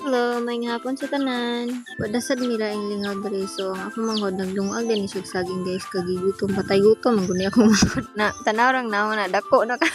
Hello, may hapon sa tanan. Padasad nila ang lingaw diri so ang ako manghod naglungag din siya saging guys kagigutom patay gutom ang guni ako manghod na tanaw rang naon na dako na kay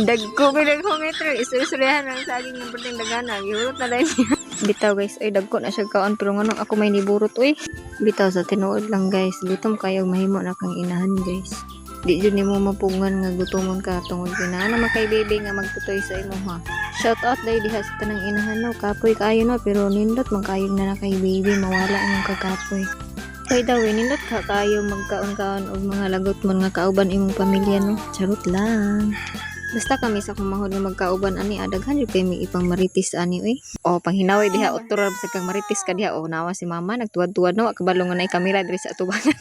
dagko bilang ko metro isusurihan ang saging ng perting dagana giurot na dai niya. Bitaw guys ay dagko na siya kaon pero nganong ako may niburot uy. Bitaw sa tinuod lang guys gutom kayo mahimo na kang inahan guys. Di jud nimo mapungan nga gutomon ka tungod kinahanglan na makay baby nga magtutoy sa imo ha. Shout out dai diha sa tanang inahan no, kapoy kaayo no pero nindot man kayog na kay baby mawala imong kakapoy. Kay daw nindot ka kayo magkaon-kaon og mga lagot mo nga kauban imong pamilya no. Charot lang. Basta kami sa kumahod nga magkauban ani adaghan jud kay mi ipang maritis ani oy. O panghinaway diha utura sa kang maritis ka diha o nawa si mama nagtuwad-tuwad no kabalo nga nay kamera diri sa atubangan.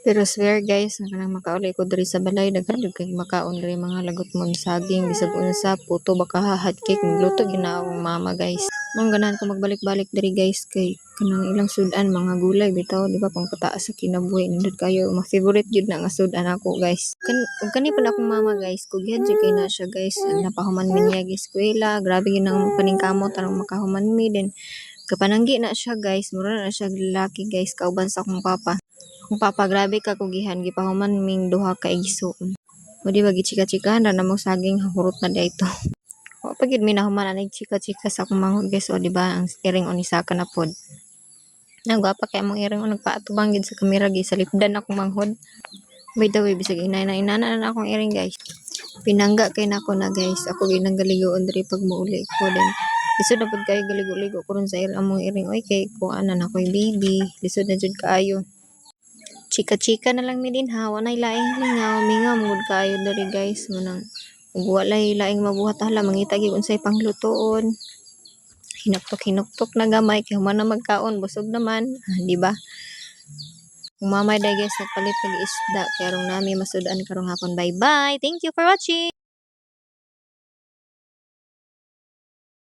Pero swear guys, kanang makauli ko diri sa balay daghan jud kay makaon diri mga lagot mo saging bisag unsa puto baka hot cake magluto ginaawang mama guys. Mong ganahan ko magbalik-balik diri guys kay kanang ilang sudan mga gulay bitaw di ba pang pataas sa kinabuhi nindot kayo mga favorite jud na nga sudan ako guys. Kani pala akong mama guys kugyad jud kay na siya guys napahuman mi niya eskwela grabe gyud ang paningkamot tarong makahuman mi din kapananggi na siya guys mura na siya lalaki guys kauban sa akong papa. Kung papa grabe ka kugihan gipahuman ming duha ka igsoon. O di ba gichika-chikahan ra namo saging hurot na dayto. O pagid mi nahuman anay chika-chika sa akong manghod guys o di ba ang iring on isaka na pod. Nagwapa kay among iring on nagpaatubang gid sa kamera gi sa lipdan akong manghod. By the way bisag inana na akong iring guys. Pinangga kay nako na guys. Ako ginang galigoon diri pag muuli ko din. Lisod na pod kayo galigo-ligo ko ron sa among iring oy kay kuan na nakoy baby. Lisod na jud kaayo. Chika-chika na lang mi din ha, wanay laing lingaw, mingaw mud kayo diri guys, manang ug walay laing mabuhat hala mangita gyud unsay panglutoon. Hinuktok na gamay kay human na magkaon busog naman, di ba? Kung mamay day guys nagpalit pag isda kay arong nami masudan karong hapon. Bye-bye. Thank you for watching.